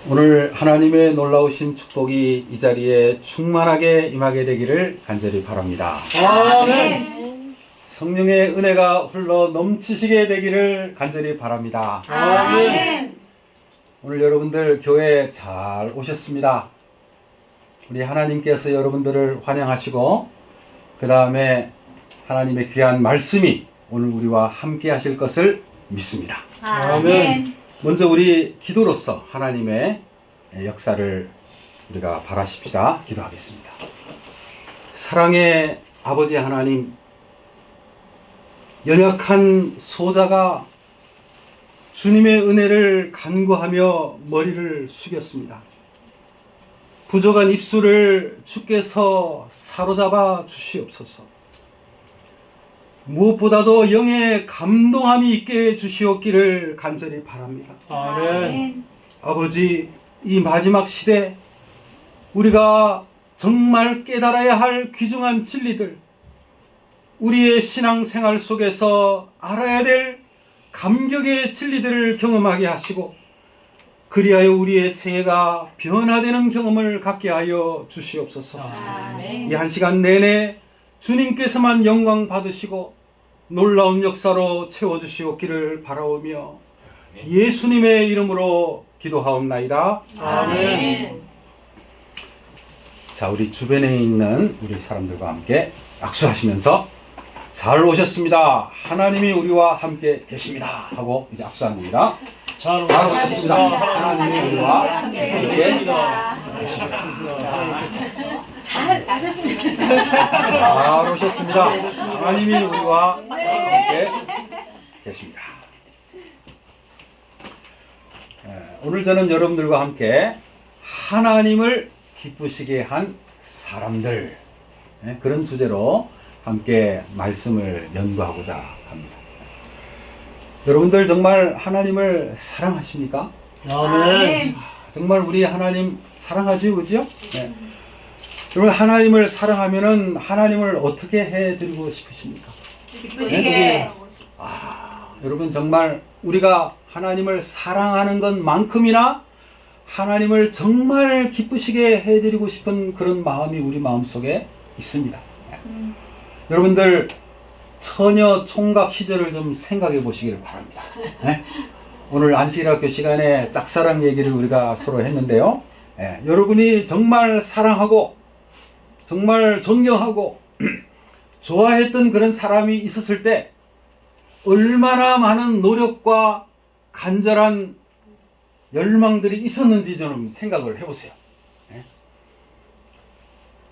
오늘 하나님의 놀라우신 축복이 이 자리에 충만하게 임하게 되기를 간절히 바랍니다. 아멘. 성령의 은혜가 흘러 넘치시게 되기를 간절히 바랍니다. 아멘. 오늘 여러분들 교회 잘 오셨습니다. 우리 하나님께서 여러분들을 환영하시고 그 다음에 하나님의 귀한 말씀이 오늘 우리와 함께 하실 것을 믿습니다. 아멘. 먼저 우리 기도로서 하나님의 역사를 우리가 바라십시다. 기도하겠습니다. 사랑의 아버지 하나님, 연약한 소자가 주님의 은혜를 간구하며 머리를 숙였습니다. 부족한 입술을 주께서 사로잡아 주시옵소서. 무엇보다도 영의 감동함이 있게 해주시옵기를 간절히 바랍니다. 아멘. 아버지, 이 마지막 시대 우리가 정말 깨달아야 할 귀중한 진리들, 우리의 신앙생활 속에서 알아야 될 감격의 진리들을 경험하게 하시고 그리하여 우리의 생애가 변화되는 경험을 갖게 하여 주시옵소서. 아멘. 이 한 시간 내내 주님께서만 영광 받으시고 놀라운 역사로 채워주시옵기를 바라오며 예수님의 이름으로 기도하옵나이다. 아멘. 자, 우리 주변에 있는 우리 사람들과 함께 악수하시면서 잘 오셨습니다. 하나님이 우리와 함께 계십니다. 하고 이제 악수하는 겁니다. 잘 잘 오셨습니다. 하나님이 우리와 함께 함께 계십니다. 잘 오셨습니다. 잘 오셨습니다. 하나님이 우리와 함께 계십니다. 오늘 저는 여러분들과 함께 하나님을 기쁘시게 한 사람들, 그런 주제로 함께 말씀을 연구하고자 합니다. 여러분들 정말 하나님을 사랑하십니까? 아멘. 정말 우리 하나님 사랑하지요, 그죠? 네. 여러분, 하나님을 사랑하면은 하나님을 어떻게 해드리고 싶으십니까? 기쁘시게. 여러분, 정말 우리가 하나님을 사랑하는 것만큼이나 하나님을 정말 기쁘시게 해드리고 싶은 그런 마음이 우리 마음속에 있습니다. 여러분들 처녀 총각 시절을 좀 생각해 보시길 바랍니다. 네? 오늘 안식일학교 시간에 짝사랑 얘기를 우리가 서로 했는데요. 여러분이 정말 사랑하고 정말 존경하고 좋아했던 그런 사람이 있었을 때 얼마나 많은 노력과 간절한 열망들이 있었는지 좀 생각을 해보세요.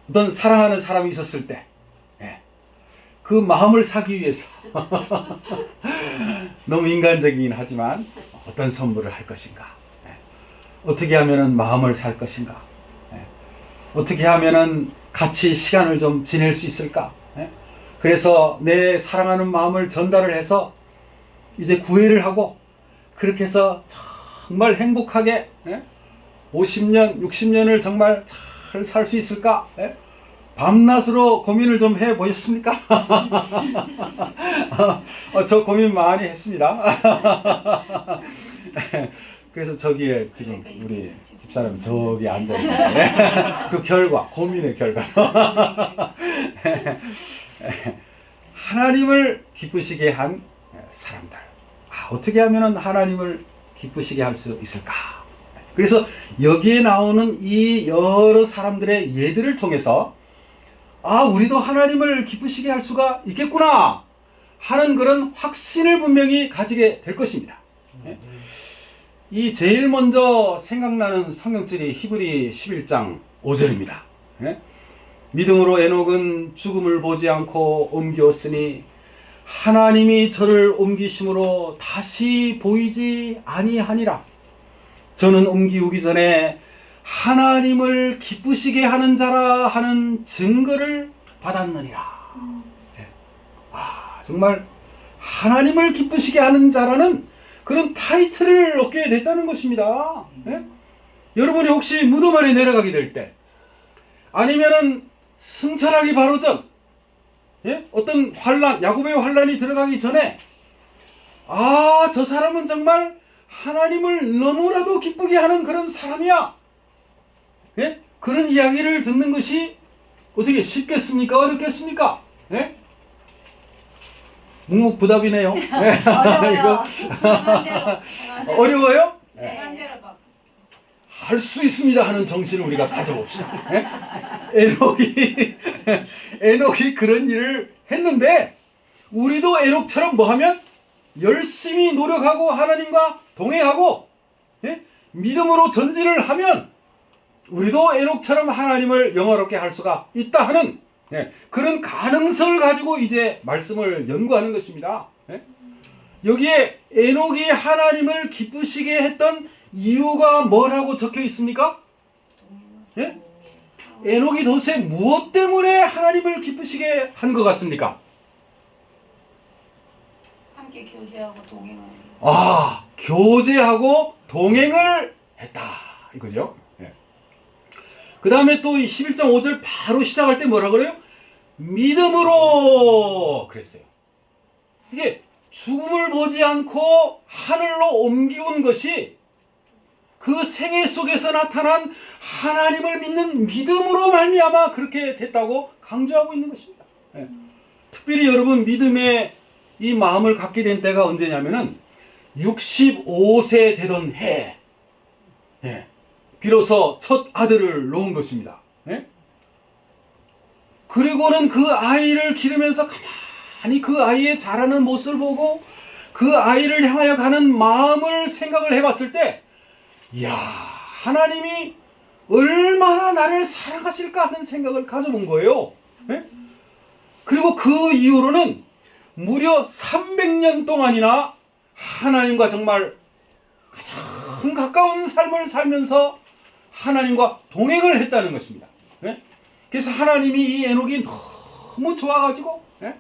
어떤 사랑하는 사람이 있었을 때 그 마음을 사기 위해서 너무 인간적이긴 하지만 어떤 선물을 할 것인가, 어떻게 하면은 마음을 살 것인가, 어떻게 하면은 같이 시간을 좀 지낼 수 있을까. 그래서 내 사랑하는 마음을 전달을 해서 이제 구애를 하고 그렇게 해서 정말 행복하게 50년, 60년을 정말 잘 살 수 있을까? 밤낮으로 고민을 좀 해보셨습니까? 저 고민 많이 했습니다. 그래서 저기에 지금 우리 집사람이 저기 앉아있는데 그 결과, 고민의 결과. 하나님을 기쁘시게 한 사람들, 어떻게 하면 하나님을 기쁘시게 할 수 있을까? 그래서 여기에 나오는 이 여러 사람들의 예들을 통해서 우리도 하나님을 기쁘시게 할 수가 있겠구나 하는 그런 확신을 분명히 가지게 될 것입니다. 이 제일 먼저 생각나는 성경절이 히브리 11장 5절입니다. 믿음으로 에녹은 죽음을 보지 않고 옮기었으니 하나님이 저를 옮기심으로 다시 보이지 아니하니라. 저는 옮기우기 전에 하나님을 기쁘시게 하는 자라 하는 증거를 받았느니라. 정말 하나님을 기쁘시게 하는 자라는 그런 타이틀을 얻게 됐다는 것입니다. 여러분이 혹시 무덤 안에 내려가게 될 때, 아니면은 승천하기 바로 전, 어떤 환란, 야곱의 환란이 들어가기 전에 저 사람은 정말 하나님을 너무나도 기쁘게 하는 그런 사람이야. 예? 그런 이야기를 듣는 것이 어떻게 쉽겠습니까? 어렵겠습니까? 예? 묵묵부답이네요. 어려워요. 어려워요? 네. 할 수 있습니다 하는 정신을 우리가 가져봅시다. 예? 에녹이 그런 일을 했는데 우리도 에녹처럼 뭐 하면 열심히 노력하고 하나님과 동행하고 예? 믿음으로 전진을 하면 우리도 에녹처럼 하나님을 영화롭게 할 수가 있다 하는 예, 그런 가능성을 가지고 이제 말씀을 연구하는 것입니다. 예? 여기에 에녹이 하나님을 기쁘시게 했던 이유가 뭐라고 적혀 있습니까? 예? 에녹이 도대체 무엇 때문에 하나님을 기쁘시게 한 것 같습니까? 함께 교제하고 동행하고. 아, 교제하고 동행을 했다 이거죠. 예. 그 다음에 또 11장 5절 바로 시작할 때 뭐라 그래요? 믿음으로 그랬어요. 이게 죽음을 보지 않고 하늘로 옮기운 것이 그 생애 속에서 나타난 하나님을 믿는 믿음으로 말미암아 그렇게 됐다고 강조하고 있는 것입니다. 예. 특별히 여러분 믿음의 이 마음을 갖게 된 때가 언제냐면은 65세 되던 해 예. 비로소 첫 아들을 놓은 것입니다. 예? 그리고는 그 아이를 기르면서 가만히 그 아이의 자라는 모습을 보고 그 아이를 향하여 가는 마음을 생각을 해봤을 때 이야 하나님이 얼마나 나를 사랑하실까 하는 생각을 가져본 거예요. 예? 그리고 그 이후로는 무려 300년 동안이나 하나님과 정말 가장 가까운 삶을 살면서 하나님과 동행을 했다는 것입니다. 예? 그래서 하나님이 이 에녹이 너무 좋아가지고 예?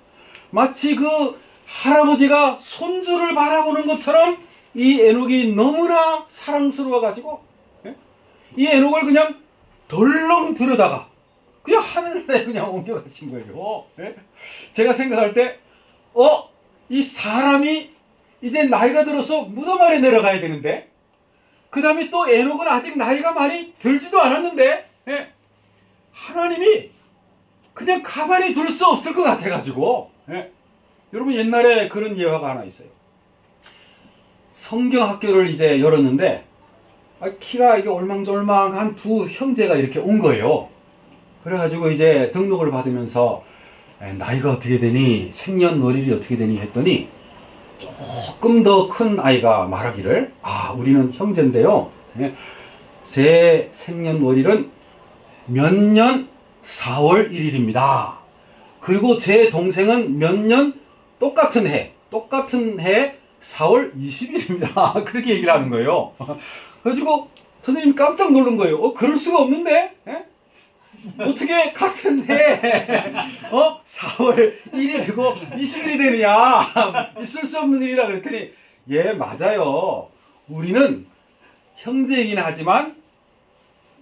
마치 그 할아버지가 손주를 바라보는 것처럼 이 에녹이 너무나 사랑스러워가지고 예? 이 에녹을 그냥 덜렁 들여다가 그냥 하늘에 그냥 옮겨가신 거예요. 예? 제가 생각할 때 이 사람이 이제 나이가 들어서 무덤 아래 내려가야 되는데 그 다음에 또 에녹은 아직 나이가 많이 들지도 않았는데 예? 하나님이 그냥 가만히 둘 수 없을 것 같아가지고 예? 여러분 옛날에 그런 예화가 하나 있어요. 성경학교를 이제 열었는데 키가 이게 올망졸망한 두 형제가 이렇게 온 거예요. 그래가지고 이제 등록을 받으면서 나이가 어떻게 되니 생년월일이 어떻게 되니 했더니 조금 더 큰 아이가 말하기를 우리는 형제인데요 제 생년월일은 몇 년 4월 1일입니다 그리고 제 동생은 몇 년 똑같은 해 4월 20일입니다 그렇게 얘기를 하는 거예요. 그래가지고 선생님이 깜짝 놀란 거예요. 그럴 수가 없는데 어떻게 같은데 4월 1일이고 20일이 되느냐 있을 수 없는 일이다 그랬더니 예 맞아요 우리는 형제이긴 하지만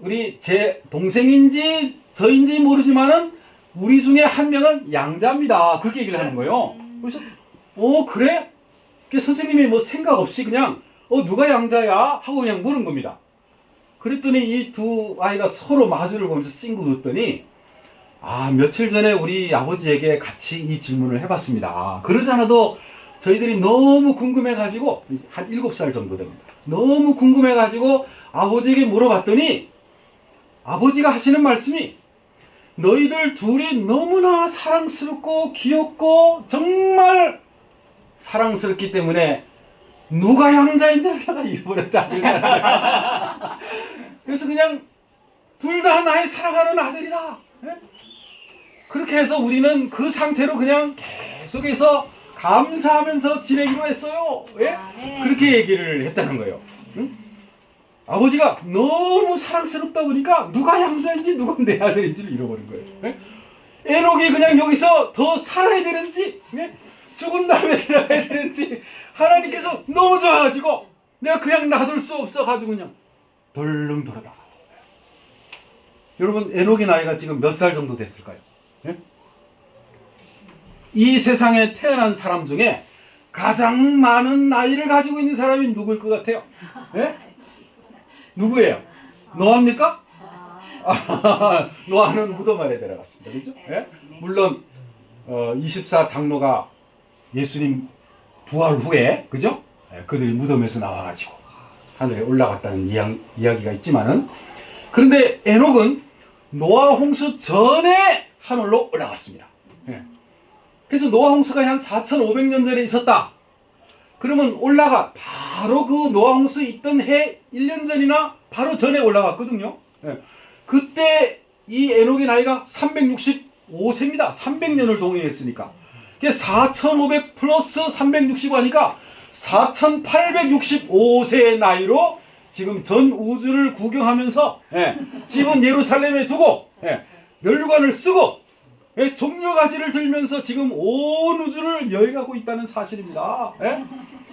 우리 제 동생인지 저인지 모르지만은 우리 중에 한 명은 양자입니다 그렇게 얘기를 하는 거예요. 그래서 그래? 선생님이 뭐 생각 없이 그냥 누가 양자야 하고 그냥 물은 겁니다. 그랬더니 이 두 아이가 서로 마주를 보면서 찡긋 웃더니 며칠 전에 우리 아버지에게 같이 이 질문을 해봤습니다. 그러지 않아도 저희들이 너무 궁금해가지고 한 7살 정도 됩니다. 너무 궁금해가지고 아버지에게 물어봤더니 아버지가 하시는 말씀이 너희들 둘이 너무나 사랑스럽고 귀엽고 정말 사랑스럽기 때문에 누가 양자인지를 내가 잃어버렸다. 그래서 그냥 둘 다 나의 사랑하는 아들이다. 그렇게 해서 우리는 그 상태로 그냥 계속해서 감사하면서 지내기로 했어요. 네. 그렇게 얘기를 했다는 거예요. 응? 아버지가 너무 사랑스럽다 보니까 누가 양자인지 누가 내 아들인지를 잃어버린 거예요. 에녹이 그냥 여기서 더 살아야 되는지 죽은 다음에 들어가야 되는지 하나님께서 너무 좋아가지고 내가 그냥 놔둘 수 없어가지고 그냥 덜렁 돌아다가 여러분 에녹의 나이가 지금 몇 살 정도 됐을까요? 이 세상에 태어난 사람 중에 가장 많은 나이를 가지고 있는 사람이 누구일 것 같아요? 예? 누구예요? 노아입니까? 노아는 무덤 안에 들어갔습니다. 그죠? 예? 물론 24 장로가 예수님 부활 후에 그죠? 예, 그들이 무덤에서 나와가지고 하늘에 올라갔다는 이야기가 있지만은, 그런데 에녹은 노아 홍수 전에 하늘로 올라갔습니다. 예. 그래서 노아 홍수가 한 4,500년 전에 있었다. 그러면 올라가 바로 그 노아 홍수 있던 해 1년 전이나 바로 전에 올라갔거든요. 예. 그때 이 에녹의 나이가 365세입니다. 300년을 동행했으니까. 4,500 플러스 365 하니까 4,865세의 나이로 지금 전 우주를 구경하면서, 예, 집은 예루살렘에 두고, 예, 멸관을 쓰고, 예, 종려가지를 들면서 지금 온 우주를 여행하고 있다는 사실입니다. 예?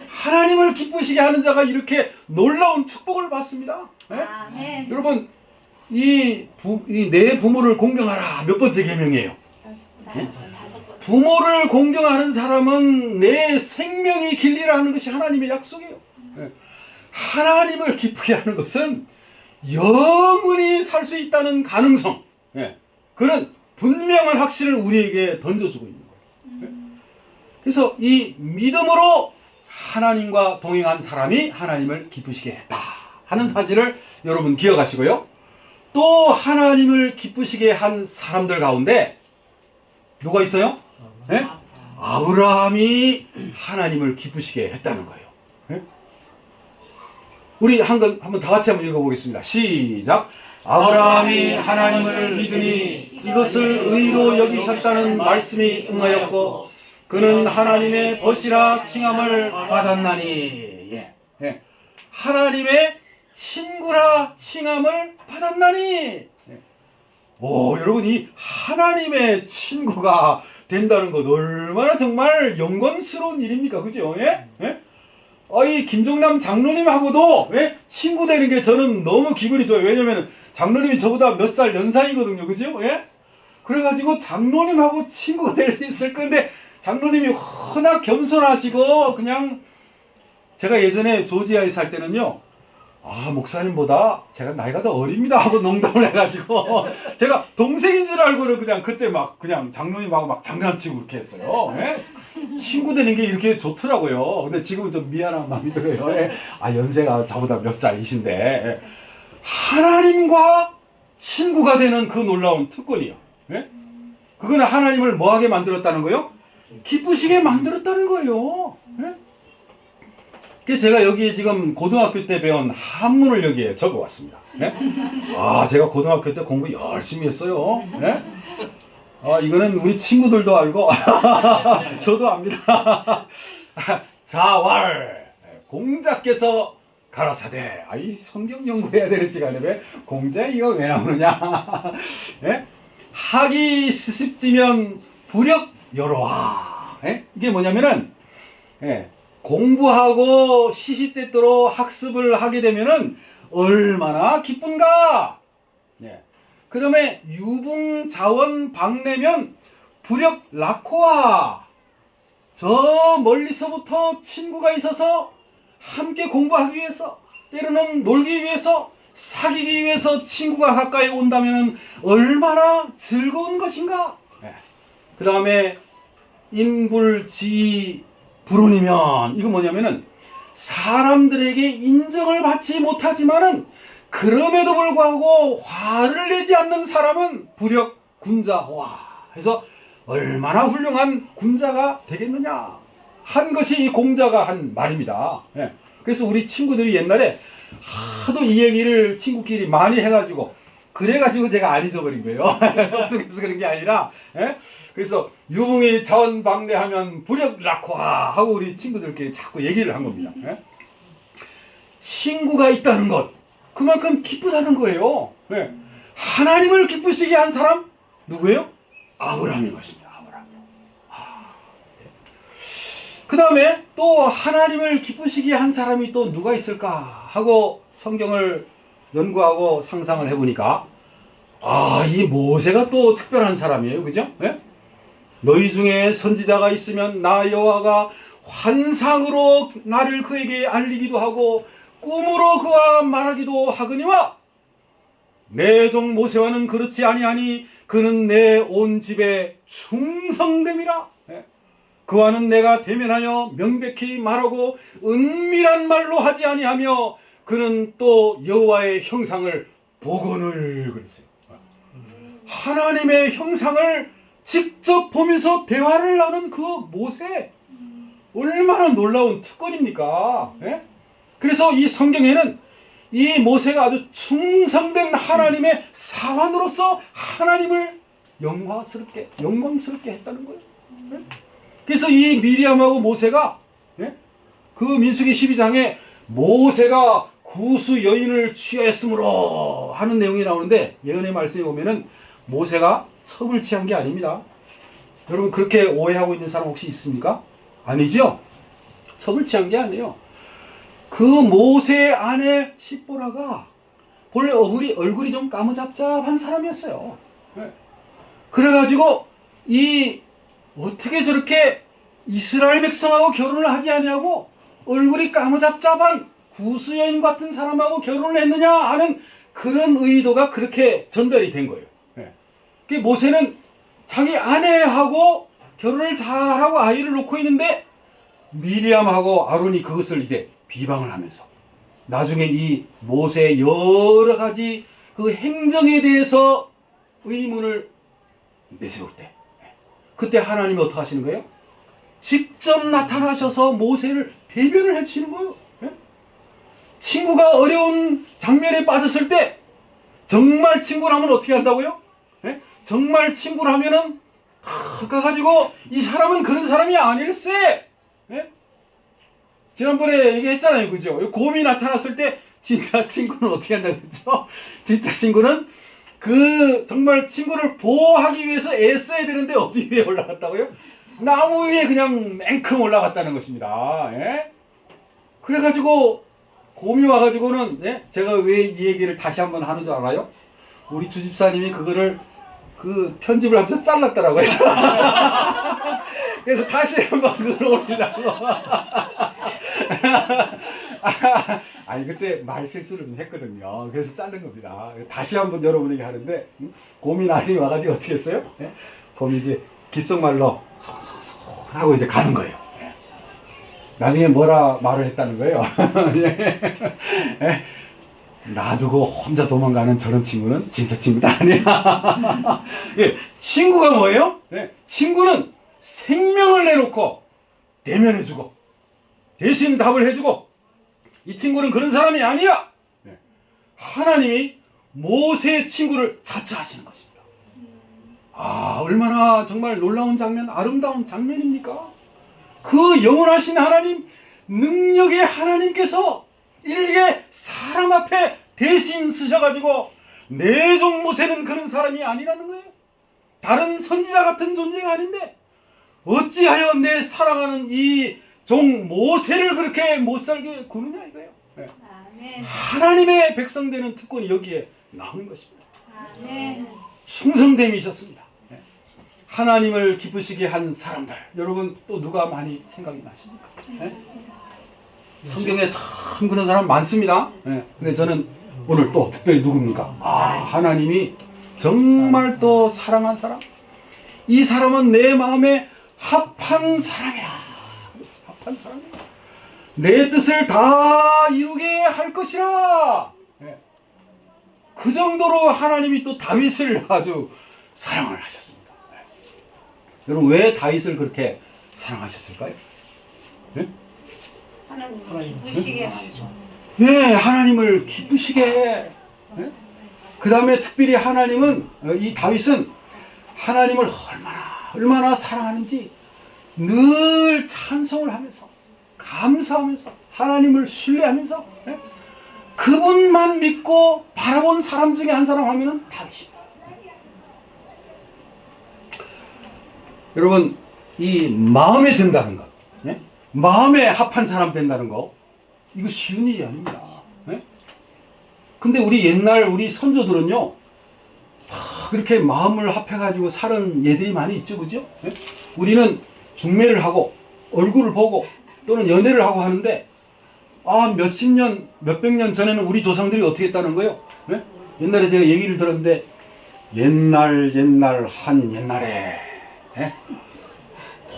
하나님을 기쁘시게 하는 자가 이렇게 놀라운 축복을 받습니다. 예? 아멘. 여러분, 내 부모를 공경하라. 몇 번째 계명이에요? 예? 부모를 공경하는 사람은 내 생명이 길리라 하는 것이 하나님의 약속이에요. 예. 하나님을 기쁘게 하는 것은 영원히 살 수 있다는 가능성, 예. 그런 분명한 확신을 우리에게 던져주고 있는 거예요. 예. 그래서 이 믿음으로 하나님과 동행한 사람이 하나님을 기쁘시게 했다 하는 사실을 여러분 기억하시고요. 또 하나님을 기쁘시게 한 사람들 가운데 누가 있어요? 예? 아브라함이 하나님을 기쁘시게 했다는 거예요. 예? 우리 한번 다 같이 한번 읽어보겠습니다. 시작. 아브라함이 하나님을 믿으니 이것을 의로 여기셨다는 말씀이 응하였고 그는 하나님의 벗이라 칭함을 받았나니. 예. 예. 하나님의 친구라 칭함을 받았나니. 예. 오, 여러분, 이 하나님의 친구가 된다는 것 얼마나 정말 영광스러운 일입니까? 그죠? 예? 예? 이 김종남 장로님하고도, 예? 친구 되는 게 저는 너무 기분이 좋아요. 왜냐면 장로님이 저보다 몇 살 연상이거든요. 그죠? 예? 그래가지고 장로님하고 친구가 될 수 있을 건데, 장로님이 워낙 겸손하시고, 그냥, 제가 예전에 조지아에 살 때는요, 목사님보다 제가 나이가 더 어립니다 하고 농담을 해가지고 제가 동생인 줄 알고는 그냥 그때 막 그냥 장로님하고 막 장난치고 그렇게 했어요. 예? 친구 되는 게 이렇게 좋더라고요. 근데 지금은 좀 미안한 마음이 들어요. 예? 연세가 저보다 몇 살이신데, 예? 하나님과 친구가 되는 그 놀라운 특권이요. 예? 그거는 하나님을 뭐하게 만들었다는 거요? 기쁘시게 만들었다는 거예요. 예? 그래서 제가 여기에 지금 고등학교 때 배운 한문을 여기에 적어왔습니다. 네? 제가 고등학교 때 공부 열심히 했어요. 네? 이거는 우리 친구들도 알고 저도 압니다. 자왈 공자께서 가라사대. 이 성경 연구해야 되는 시간에 왜 공자 이거 왜 나오느냐. 네? 학이 시습지면 불역 여로와. 네? 이게 뭐냐면은, 네. 공부하고 시시때때로 학습을 하게 되면은 얼마나 기쁜가. 예. 그 다음에 유붕자원 박내면 불역 라코아. 저 멀리서부터 친구가 있어서 함께 공부하기 위해서, 때로는 놀기 위해서, 사귀기 위해서 친구가 가까이 온다면 얼마나 즐거운 것인가. 예. 그 다음에 인불지 불운이면, 이거 뭐냐면은 사람들에게 인정을 받지 못하지만은 그럼에도 불구하고 화를 내지 않는 사람은 불역 군자호화 해서 얼마나 훌륭한 군자가 되겠느냐 한 것이 이 공자가 한 말입니다. 예. 그래서 우리 친구들이 옛날에 하도 이 얘기를 친구끼리 많이 해가지고 그래가지고 제가 안 잊어버린 거예요. 똑똑해서 그런 게 아니라. 예? 그래서 유붕이 자원방대하면 불역 낙화 하고 우리 친구들끼리 자꾸 얘기를 한 겁니다. 예? 친구가 있다는 것, 그만큼 기쁘다는 거예요. 예? 하나님을 기쁘시게 한 사람 누구예요? 아브라함인 것입니다. 아브라함. 예. 그 다음에 또 하나님을 기쁘시게 한 사람이 또 누가 있을까 하고 성경을 연구하고 상상을 해보니까 이 모세가 또 특별한 사람이에요. 그죠? 예? 너희 중에 선지자가 있으면 나 여호와가 환상으로 나를 그에게 알리기도 하고 꿈으로 그와 말하기도 하거니와 내 종 모세와는 그렇지 아니하니 그는 내 온 집에 충성됨이라. 그와는 내가 대면하여 명백히 말하고 은밀한 말로 하지 아니하며 그는 또 여호와의 형상을 보거늘 그랬어요. 하나님의 형상을 직접 보면서 대화를 나눈 그 모세, 얼마나 놀라운 특권입니까? 그래서 이 성경에는 이 모세가 아주 충성된 하나님의 사환으로서 하나님을 영광스럽게 했다는 거예요. 그래서 이 미리암하고 모세가 그 민수기 12장에 모세가 구수 여인을 취했으므로 하는 내용이 나오는데, 예언의 말씀에 보면은 모세가 첩을 취한 게 아닙니다. 여러분 그렇게 오해하고 있는 사람 혹시 있습니까? 아니죠? 첩을 취한 게 아니에요. 그 모세의 아내 십보라가 본래 얼굴이 좀 까무잡잡한 사람이었어요. 그래가지고 어떻게 저렇게 이스라엘 백성하고 결혼을 하지 않냐고 얼굴이 까무잡잡한 구수여인 같은 사람하고 결혼을 했느냐 하는 그런 의도가 그렇게 전달이 된 거예요. 그 모세는 자기 아내하고 결혼을 잘하고 아이를 놓고 있는데 미리암하고 아론이 그것을 이제 비방을 하면서 나중에 이 모세의 여러 가지 그 행정에 대해서 의문을 내세울 때, 그때 하나님이 어떻게 하시는 거예요? 직접 나타나셔서 모세를 대변을 해주시는 거예요. 친구가 어려운 장면에 빠졌을 때 정말 친구라면 어떻게 한다고요? 정말 친구라면은 가가지고 이 사람은 그런 사람이 아닐세. 지난번에 얘기했잖아요, 그죠? 곰이 나타났을 때 진짜 친구는 어떻게 한다고 했죠? 진짜 친구는 그 정말 친구를 보호하기 위해서 애써야 되는데 어디 위에 올라갔다고요? 나무 위에 그냥 맹큼 올라갔다는 것입니다. 그래가지고 곰이 와가지고는, 제가 왜 이 얘기를 다시 한번 하는 줄 알아요? 우리 주집사님이 그거를 그 편집을 하면서 잘랐더라고요. 그래서 다시 한번 그걸 올리려고. 아니 그때 말 실수를 좀 했거든요. 그래서 자른 겁니다. 다시 한번 여러분에게 하는데, 곰이 나중에 와가지고 어떻게 했어요? 곰이 이제 귓속말로 소소소 하고 이제 가는 거예요. 나중에 뭐라 말을 했다는 거예요. 놔두고 혼자 도망가는 저런 친구는 진짜 친구도 아니야. 친구가 뭐예요? 친구는 생명을 내놓고 대면해주고 대신 답을 해주고, 이 친구는 그런 사람이 아니야. 하나님이 모세의 친구를 자처하시는 것입니다. 얼마나 정말 놀라운 장면, 아름다운 장면입니까? 그 영원하신 하나님, 능력의 하나님께서 일개 사람 앞에 대신 쓰셔가지고 내 종 모세는 그런 사람이 아니라는 거예요. 다른 선지자 같은 존재가 아닌데 어찌하여 내 사랑하는 이 종 모세를 그렇게 못살게 구느냐 이거예요. 하나님의 백성 되는 특권이 여기에 나오는 것입니다. 충성됨이셨습니다. 하나님을 기쁘시게 한 사람들, 여러분 또 누가 많이 생각이 나십니까? 성경에 참 그런 사람 많습니다. 근데 저는 오늘 또 특별히 누굽니까? 하나님이 정말 또 사랑한 사람, 이 사람은 내 마음에 합한 사람이라. 합한 사람이라. 내 뜻을 다 이루게 할 것이라. 그 정도로 하나님이 또 다윗을 아주 사랑을 하셨습니다. 여러분 왜 다윗을 그렇게 사랑하셨을까요? 하나님 기쁘시게 하죠. 하나님을 기쁘시게. 그 다음에 특별히 하나님은, 이 다윗은 하나님을 얼마나 사랑하는지 늘 찬송을 하면서 감사하면서 하나님을 신뢰하면서 그분만 믿고 바라본 사람 중에 한 사람 하면은 다윗입니다. 여러분 이 마음에 든다는 것, 마음에 합한 사람 된다는 거, 이거 쉬운 일이 아닙니다. 근데 우리 선조들은요 다 그렇게 마음을 합해가지고 살은 예들이 많이 있죠, 그죠? 우리는 중매를 하고 얼굴을 보고 또는 연애를 하고 하는데 몇십 년, 몇백 년 전에는 우리 조상들이 어떻게 했다는 거예요? 네? 옛날에 제가 얘기를 들었는데 옛날 한 옛날에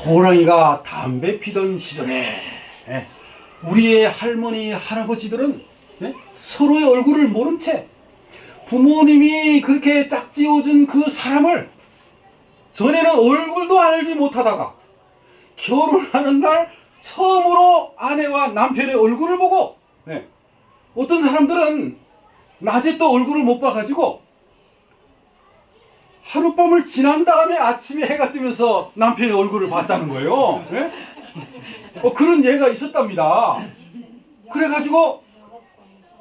호랑이가 담배 피던 시절에 우리의 할머니, 할아버지들은 서로의 얼굴을 모른 채 부모님이 그렇게 짝지어준 그 사람을 전에는 얼굴도 알지 못하다가 결혼하는 날 처음으로 아내와 남편의 얼굴을 보고 어떤 사람들은 낮에 또 얼굴을 못 봐가지고 하룻밤을 지난 다음에 아침에 해가 뜨면서 남편의 얼굴을 봤다는 거예요. 그런 예가 있었답니다. 그래가지고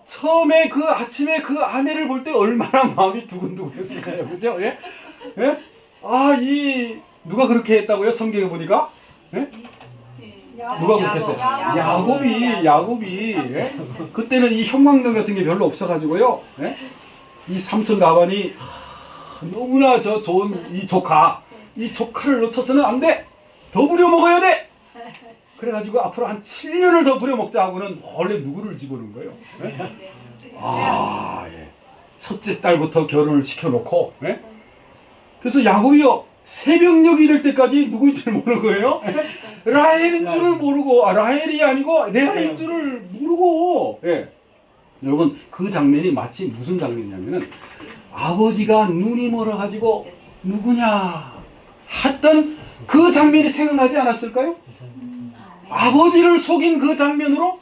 처음에 그 아침에 그 아내를 볼 때 얼마나 마음이 두근두근했을까요? 그죠? 누가 그렇게 했다고요? 성경에 보니까? 누가 그렇게 했어요? 야곱이. 그때는 이 형광등 같은 게 별로 없어가지고요. 이 삼촌 라반이 너무나 좋은 이 조카를 놓쳐서는 안 돼! 더 부려먹어야 돼! 그래가지고 앞으로 한 7년을 더 부려먹자 하고는 원래 누구를 집어넣은 거예요? 첫째 딸부터 결혼을 시켜놓고 그래서 야곱이요 새벽녘이 될 때까지 누구인지를 모르는 거예요. 라헬인 줄을 모르고 라헬이 아니고 레아인 줄을 모르고 여러분 그 장면이 마치 무슨 장면이냐면은 아버지가 눈이 멀어가지고 누구냐 했던 그 장면이 생각나지 않았을까요? 아버지를 속인 그 장면으로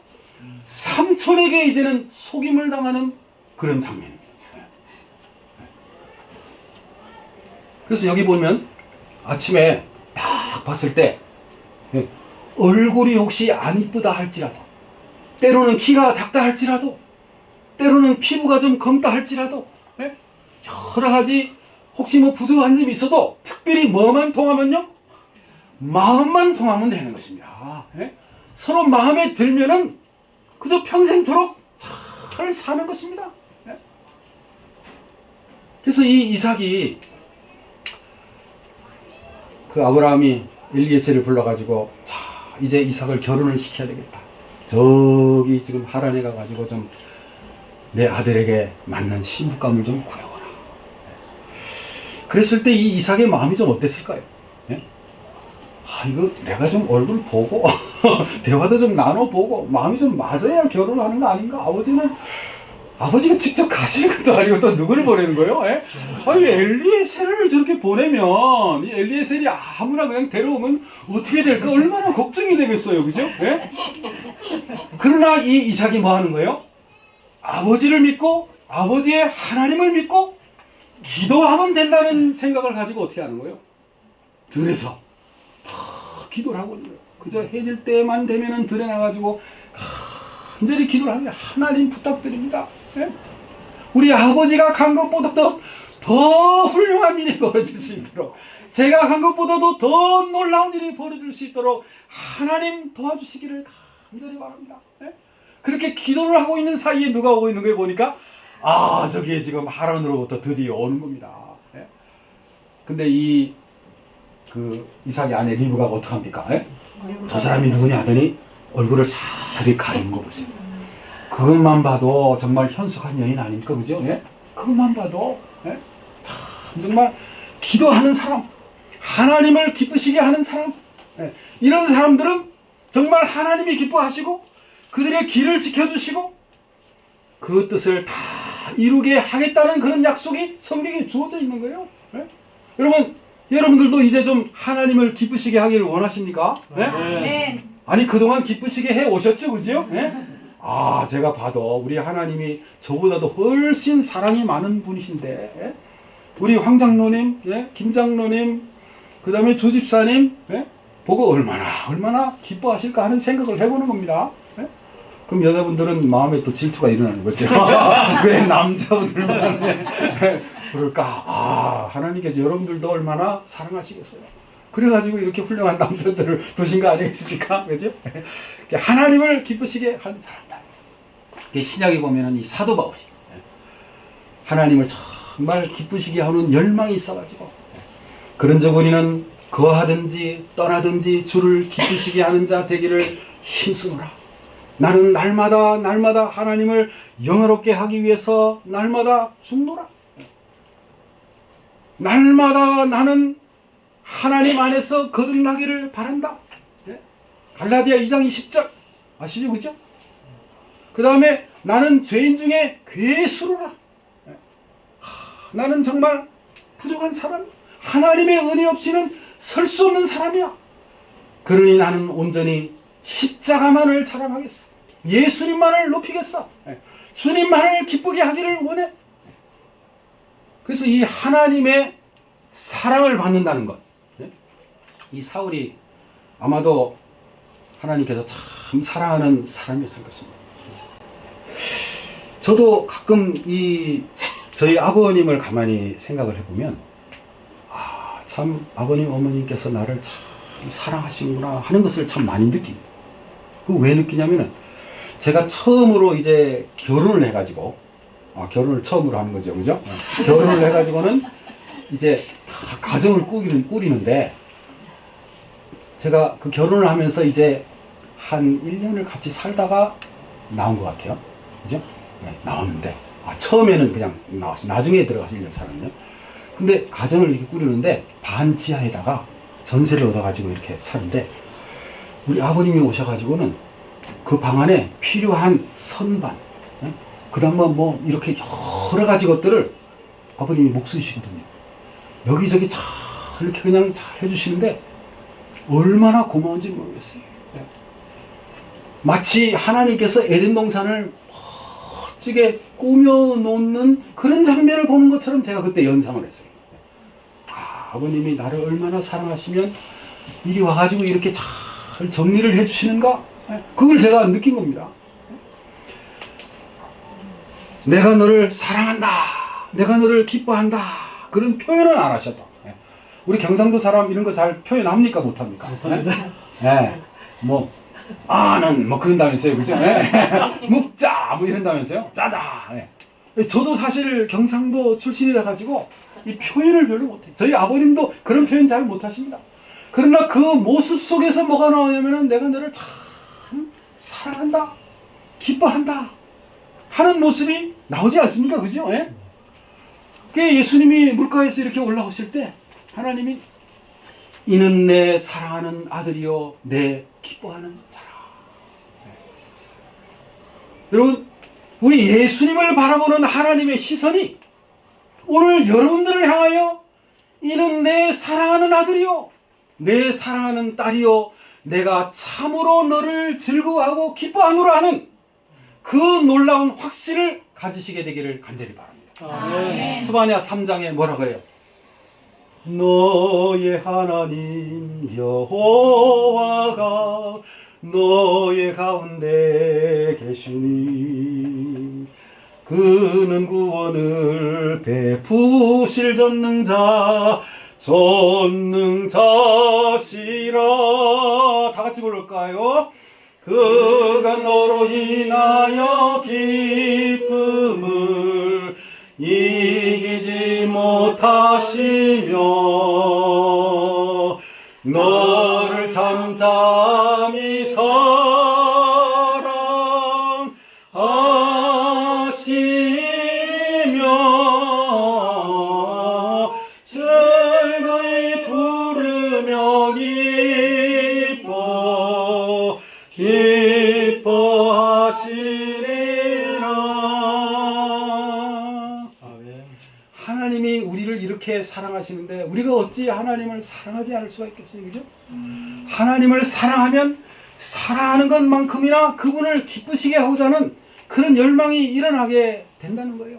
삼촌에게 이제는 속임을 당하는 그런 장면입니다. 그래서 여기 보면 아침에 딱 봤을 때 얼굴이 혹시 안 이쁘다 할지라도 때로는 키가 작다 할지라도 때로는 피부가 좀 검다 할지라도 여러 가지 혹시 뭐 부족한 점이 있어도 특별히 뭐만 통하면요? 마음만 통하면 되는 것입니다. 서로 마음에 들면은 그저 평생토록 잘 사는 것입니다. 그래서 이 이삭이 그 아브라함이 엘리에셀을 불러가지고 자 이제 이삭을 결혼을 시켜야 되겠다. 저기 지금 하란에 가가지고 좀 내 아들에게 맞는 신부감을 좀 구해오라. 그랬을 때 이 이삭의 마음이 좀 어땠을까요? 이거 내가 좀 얼굴 보고 대화도 좀 나눠보고 마음이 좀 맞아야 결혼하는 거 아닌가? 아버지가 직접 가시는 것도 아니고 또 누구를 보내는 거예요? 엘리에셀을 저렇게 보내면 이 엘리에셀이 아무나 그냥 데려오면 어떻게 될까? 얼마나 걱정이 되겠어요, 그죠? 그러나 이 이삭이 뭐 하는 거예요? 아버지를 믿고 아버지의 하나님을 믿고 기도하면 된다는 생각을 가지고 어떻게 하는 거예요? 들에서 기도를 하고 있는 거예요. 그저 해질 때만 되면은 들에 나가지고 간절히 기도를 하면 하나님 부탁드립니다. 우리 아버지가 간 것보다도 더 훌륭한 일이 벌어질 수 있도록 제가 간 것보다도 더 놀라운 일이 벌어질 수 있도록 하나님 도와주시기를 간절히 바랍니다. 그렇게 기도를 하고 있는 사이에 누가 오고 있는 걸 보니까 저기에 지금 하란으로부터 드디어 오는 겁니다. 근데 그 이삭의 아내 리브가가 어떡합니까? 저 사람이 누구냐 하더니 얼굴을 사리 가리는 거 보세요. 그것만 봐도 정말 현숙한 여인 아닙니까? 그죠? 그것만 봐도 참 정말 기도하는 사람, 하나님을 기쁘시게 하는 사람, 이런 사람들은 정말 하나님이 기뻐하시고 그들의 길을 지켜주시고 그 뜻을 다 이루게 하겠다는 그런 약속이 성경에 주어져 있는 거예요. 여러분들도 이제 좀 하나님을 기쁘시게 하기를 원하십니까? 아니 그동안 기쁘시게 해 오셨죠, 그죠? 제가 봐도 우리 하나님이 저보다도 훨씬 사랑이 많은 분이신데 우리 황 장로님, 김 장로님, 그 다음에 조 집사님 보고 얼마나 기뻐하실까 하는 생각을 해보는 겁니다. 그럼 여자분들은 마음에 또 질투가 일어나는 거죠. 왜 남자분들만 그럴까? 하나님께서 여러분들도 얼마나 사랑하시겠어요. 그래가지고 이렇게 훌륭한 남편들을 두신 거 아니겠습니까? 그죠? 하나님을 기쁘시게 하는 사람들. 신약에 보면은 이 사도 바울이 하나님을 정말 기쁘시게 하는 열망이 있어가지고 그런 저분이는 거하든지 떠나든지 주를 기쁘시게 하는 자 되기를 힘쓰노라. 나는 날마다 하나님을 영화롭게 하기 위해서 날마다 죽노라. 날마다 나는 하나님 안에서 거듭나기를 바란다. 갈라디아 2장 20절 아시죠? 그죠? 그 다음에 나는 죄인 중에 괴수로라. 나는 정말 부족한 사람, 하나님의 은혜 없이는 설 수 없는 사람이야. 그러니 나는 온전히 십자가만을 자랑하겠어. 예수님만을 높이겠어. 주님만을 기쁘게 하기를 원해. 그래서 이 하나님의 사랑을 받는다는 것. 이 사울이 아마도 하나님께서 참 사랑하는 사람이었을 것입니다. 저도 가끔 저희 아버님을 가만히 생각을 해보면 참 아버님 어머님께서 나를 참 사랑하시는구나 하는 것을 참 많이 느낍니다. 그 왜 느끼냐면은 제가 처음으로 이제 결혼을 해가지고 결혼을 처음으로 하는 거죠, 그죠? 결혼을 해가지고는 이제 다 가정을 꾸리는데 제가 그 결혼을 하면서 이제 한 1년을 같이 살다가 나온 것 같아요, 그죠? 네, 나왔는데 처음에는 그냥 나왔어요. 나중에 들어가서 1년 살았네요. 근데 가정을 이렇게 꾸리는데 반 지하에다가 전세를 얻어가지고 이렇게 사는데 우리 아버님이 오셔가지고는 그 방 안에 필요한 선반, 그 다음에 뭐 이렇게 여러 가지 것들을 아버님이 목 쓰시거든요. 여기저기 잘 이렇게 그냥 잘 해주시는데 얼마나 고마운지 모르겠어요. 마치 하나님께서 에덴 동산을 멋지게 꾸며놓는 그런 장면을 보는 것처럼 제가 그때 연상을 했어요. 아버님이 나를 얼마나 사랑하시면 이리 와가지고 이렇게 잘 정리를 해주시는가? 그걸 제가 느낀 겁니다. 내가 너를 사랑한다. 내가 너를 기뻐한다. 그런 표현은 안 하셨다. 우리 경상도 사람 이런 거 잘 표현합니까? 못합니까? 뭐 아는 뭐 그런다면서요, 그죠? 묵자 뭐 이런다면서요, 짜자. 저도 사실 경상도 출신이라 가지고 이 표현을 별로 못해요. 저희 아버님도 그런 표현 잘 못하십니다. 그러나 그 모습 속에서 뭐가 나오냐면은 내가 너를 참 사랑한다, 기뻐한다 하는 모습이 나오지 않습니까, 그죠? 예수님이 물가에서 이렇게 올라오실 때 하나님이 이는 내 사랑하는 아들이요 내 기뻐하는 자라. 여러분, 우리 예수님을 바라보는 하나님의 시선이 오늘 여러분들을 향하여 이는 내 사랑하는 아들이요 내 사랑하는 딸이요 내가 참으로 너를 즐거워하고 기뻐하노라 하는 그 놀라운 확신을 가지시게 되기를 간절히 바랍니다. 스바냐 3장에 뭐라고 해요? 너의 하나님 여호와가 너의 가운데 계시니 그는 구원을 베푸실 전능자시라. 다 같이 부를까요? 그가 너로 인하여 기쁨을 이기지 못하시며 너를 잠잠히 사랑하시며 즐거이 부르며 기뻐하시리라. 하나님이 우리를 이렇게 사랑하시는데 우리가 어찌 하나님을 사랑하지 않을 수가 있겠어요, 그죠? 하나님을 사랑하면 사랑하는 것만큼이나 그분을 기쁘시게 하고자 하는 그런 열망이 일어나게 된다는 거예요.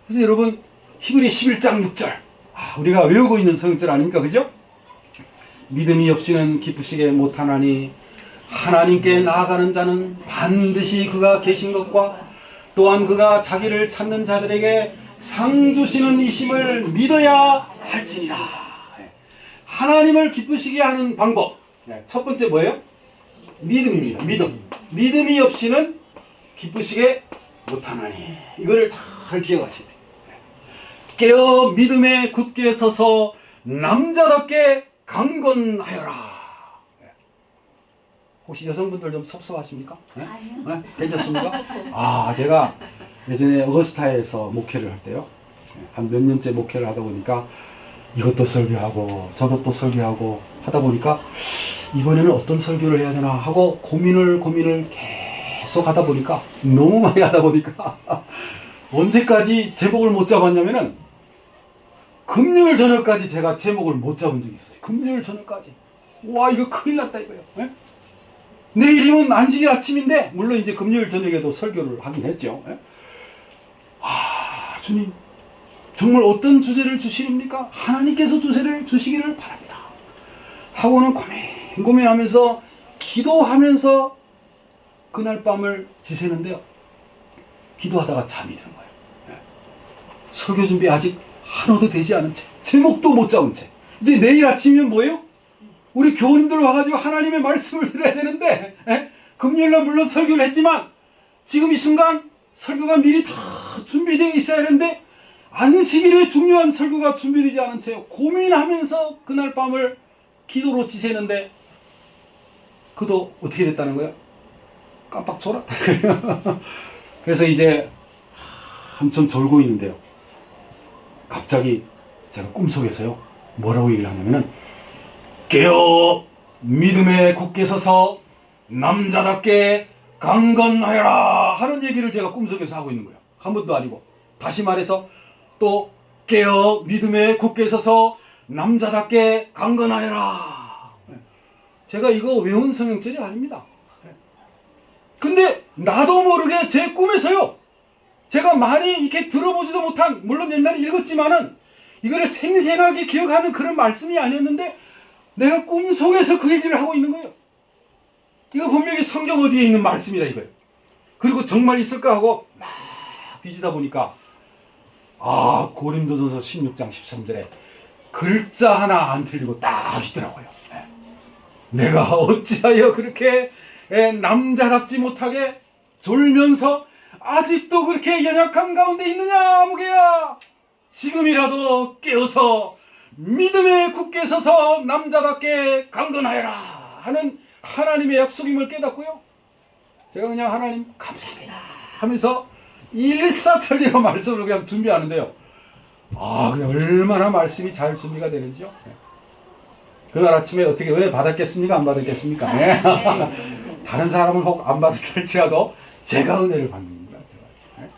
그래서 여러분, 히브리 11장 6절 우리가 외우고 있는 성절 아닙니까, 그죠? 믿음이 없이는 기쁘시게 못하나니 하나님께 나아가는 자는 반드시 그가 계신 것과 또한 그가 자기를 찾는 자들에게 상 주시는 이심을 믿어야 할지니라. 하나님을 기쁘시게 하는 방법 첫 번째 뭐예요? 믿음입니다. 믿음이 없이는 기쁘시게 못하나니 이거를 잘 기억하셔야 돼요. 깨어 믿음에 굳게 서서 남자답게 강건하여라. 혹시 여성분들 좀 섭섭하십니까? 네? 아니요. 네? 괜찮습니까? 아, 제가 예전에 어거스타에서 목회를 할 때요. 한 몇 년째 목회를 하다 보니까 이것도 설교하고 저것도 설교하고 하다 보니까 이번에는 어떤 설교를 해야 되나 하고 고민을 계속 하다 보니까 너무 많이 하다 보니까 언제까지 제목을 못 잡았냐면은 금요일 저녁까지 제가 제목을 못 잡은 적이 있어요. 금요일 저녁까지. 와, 이거 큰일 났다 이거예요. 예? 내일이면 안식일 아침인데 물론 이제 금요일 저녁에도 설교를 하긴 했죠. 예? 아, 주님 정말 어떤 주제를 주시렵니까? 하나님께서 주제를 주시기를 바랍니다 하고는 고민하면서 기도하면서 그날 밤을 지새는데요, 기도하다가 잠이 드는 거예요. 예. 설교 준비 아직 하나도 되지 않은 채, 제목도 못 잡은 채, 이제 내일 아침이면 뭐예요? 우리 교우님들 와가지고 하나님의 말씀을 들어야 되는데, 예? 금요일날 물론 설교를 했지만 지금 이 순간 설교가 미리 다 준비되어 있어야 하는데 안식일에 중요한 설교가 준비되지 않은 채 고민하면서 그날 밤을 기도로 지새는데 그도 어떻게 됐다는 거예요? 깜빡 졸았다. 그래서 이제 한참 졸고 있는데요, 갑자기 제가 꿈속에서요 뭐라고 얘기를 하냐면은, 깨어 믿음에 굳게 서서 남자답게 강건하여라 하는 얘기를 제가 꿈속에서 하고 있는 거예요. 한 번도 아니고. 다시 말해서 또 깨어 믿음에 굳게 서서 남자답게 강건하여라. 제가 이거 외운 성경절이 아닙니다. 근데 나도 모르게 제 꿈에서요, 제가 많이 이렇게 들어보지도 못한, 물론 옛날에 읽었지만은 이거를 생생하게 기억하는 그런 말씀이 아니었는데 내가 꿈속에서 그 얘기를 하고 있는 거예요. 이거 분명히 성경 어디에 있는 말씀이다 이거예요. 그리고 정말 있을까 하고 막 뒤지다 보니까 아, 고린도전서 16장 13절에 글자 하나 안 틀리고 딱 있더라고요. 내가 어찌하여 그렇게 남자답지 못하게 졸면서 아직도 그렇게 연약한 가운데 있느냐 무게야. 지금이라도 깨어서 믿음에 굳게 서서 남자답게 강건하여라 하는 하나님의 약속임을 깨닫고요, 제가 그냥 하나님 감사합니다 하면서 일사천리로 말씀을 그냥 준비하는데요, 아, 그냥 얼마나 말씀이 잘 준비가 되는지요. 그날 아침에 어떻게 은혜 받았겠습니까? 안 받았겠습니까? 네. 다른 사람은 혹 안 받을지라도 제가 은혜를 받는 겁니다. 제가. 네.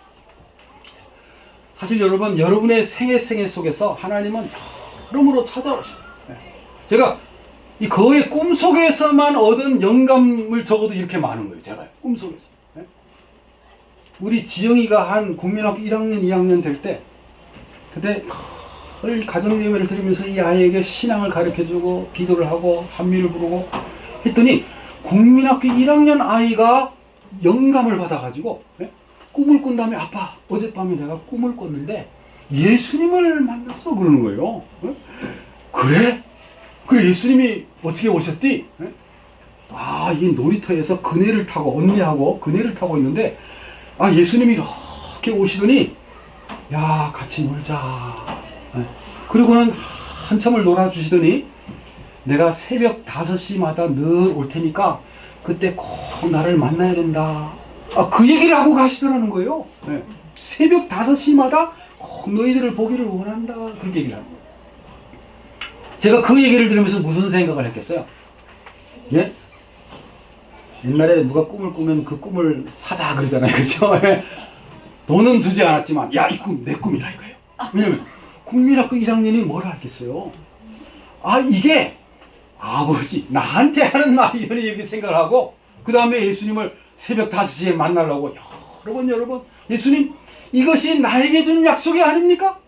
사실 여러분, 여러분의 생애 속에서 하나님은 여러모로 찾아오셔요. 네. 제가 이 거의 꿈속에서만 얻은 영감을 적어도 이렇게 많은 거예요. 제가 꿈속에서. 네. 우리 지영이가 한 국민학교 1학년, 2학년 될 때, 그때 늘 가정예배를 드리면서 이 아이에게 신앙을 가르쳐주고 기도를 하고 찬미를 부르고 했더니 국민학교 1학년 아이가 영감을 받아가지고, 네? 꿈을 꾼 다음에 아빠, 어젯밤에 내가 꿈을 꿨는데 예수님을 만났어 그러는 거예요. 네? 그래? 그래, 예수님이 어떻게 오셨디? 네? 아, 이 놀이터에서 그네를 타고, 언니하고 그네를 타고 있는데, 아, 예수님이 이렇게 오시더니 야, 같이 놀자. 네. 그리고는 한참을 놀아주시더니 내가 새벽 5시마다 늘 올 테니까 그때 꼭 나를 만나야 된다. 아, 그 얘기를 하고 가시더라는 거예요. 네. 새벽 5시마다 꼭 너희들을 보기를 원한다. 그렇게 얘기를 하는 거예요. 제가 그 얘기를 들으면서 무슨 생각을 했겠어요? 예? 옛날에 누가 꿈을 꾸면 그 꿈을 사자 그러잖아요. 그죠? 돈은 주지 않았지만, 야, 이 꿈 내 꿈이다 이거예요. 왜냐면 국민학교 1학년이 뭘 알겠어요? 아, 이게 아버지 나한테 하는 말이, 이렇게 생각을 하고, 그 다음에 예수님을 새벽 5시에 만나려고, 여러분, 예수님 이것이 나에게 준 약속이 아닙니까?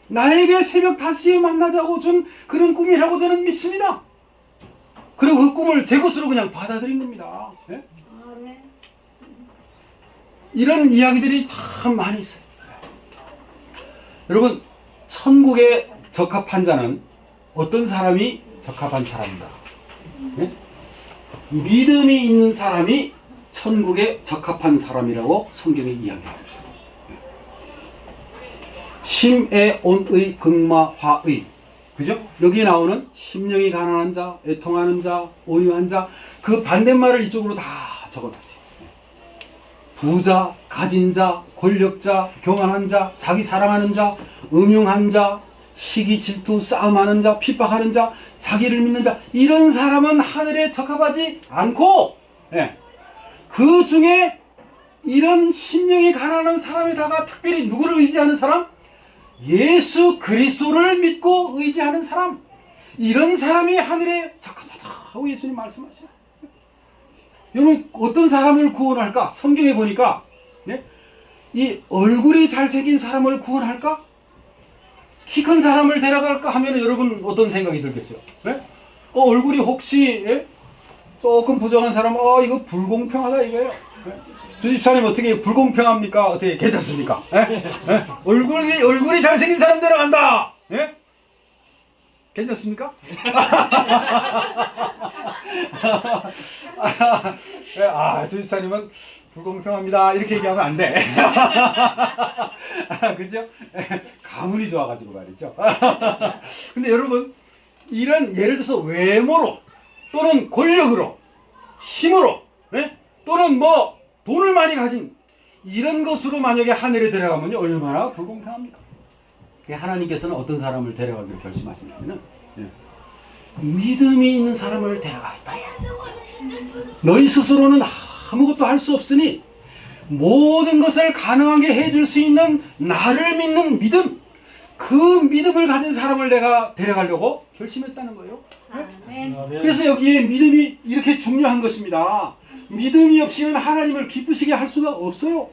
나에게 새벽 5시에 만나자고 준 그런 꿈이라고 저는 믿습니다. 그리고 그 꿈을 제 것으로 그냥 받아들인 겁니다. 예? 이런 이야기들이 참 많이 있어요. 여러분, 천국에 적합한 자는 어떤 사람이 적합한 사람인가? 예? 믿음이 있는 사람이 천국에 적합한 사람이라고 성경이 이야기하고 있습니다. 심의 온의 극마화의 그죠? 여기에 나오는 심령이 가난한 자, 애통하는 자, 온유한 자, 그 반대말을 이쪽으로 다 적어놨어요. 부자, 가진 자, 권력자, 교만한 자, 자기 사랑하는 자, 음흉한 자, 시기 질투, 싸움하는 자, 핍박하는 자, 자기를 믿는 자, 이런 사람은 하늘에 적합하지 않고, 예. 그 중에 이런 심령이 가난한 사람에다가 특별히 누구를 의지하는 사람? 예수 그리스도를 믿고 의지하는 사람, 이런 사람이 하늘에 적합하다 하고 예수님 말씀하셔요. 여러분, 어떤 사람을 구원할까? 성경에 보니까, 네? 이 얼굴이 잘생긴 사람을 구원할까? 키 큰 사람을 데려갈까 하면 여러분 어떤 생각이 들겠어요? 네? 얼굴이 혹시, 예? 조금 부정한 사람, 이거 불공평하다 이거예요. 네? 주집사님 어떻게 불공평합니까? 어떻게 괜찮습니까? 예? 예? 얼굴이 잘생긴 사람 데려간다! 예? 괜찮습니까? 주집사님은 불공평합니다. 이렇게 얘기하면 안 돼. 그죠? 가문이 좋아가지고 말이죠. 근데 여러분, 이런 예를 들어서 외모로 또는 권력으로, 힘으로, 네? 또는 뭐 돈을 많이 가진 이런 것으로 만약에 하늘에 들어가면 얼마나 불공평합니까? 하나님께서는 어떤 사람을 데려가기로 결심하시냐면은, 믿음이 있는 사람을 데려가겠다. 너희 스스로는 아무것도 할 수 없으니 모든 것을 가능하게 해줄 수 있는 나를 믿는 믿음, 그 믿음을 가진 사람을 내가 데려가려고 결심했다는 거예요. 아멘. 그래서 여기에 믿음이 이렇게 중요한 것입니다. 믿음이 없이는 하나님을 기쁘시게 할 수가 없어요.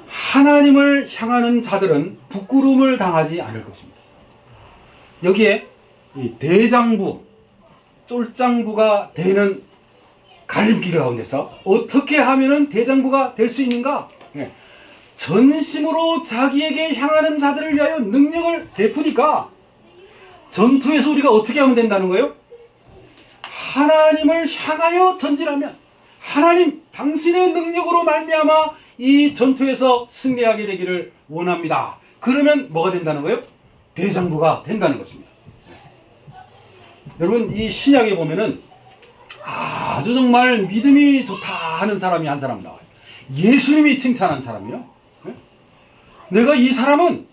하나님을 향하는 자들은 부끄러움을 당하지 않을 것입니다. 여기에 이 대장부, 쫄장부가 되는 갈림길 가운데서 어떻게 하면은 대장부가 될 수 있는가? 전심으로 자기에게 향하는 자들을 위하여 능력을 베푸니까 전투에서 우리가 어떻게 하면 된다는 거예요? 하나님을 향하여 전진하면 하나님 당신의 능력으로 말미암아 이 전투에서 승리하게 되기를 원합니다. 그러면 뭐가 된다는 거예요? 대장부가 된다는 것입니다. 여러분, 이 신약에 보면은 아주 정말 믿음이 좋다 하는 사람이 한 사람 나와요. 예수님이 칭찬한 사람이요. 내가 이 사람은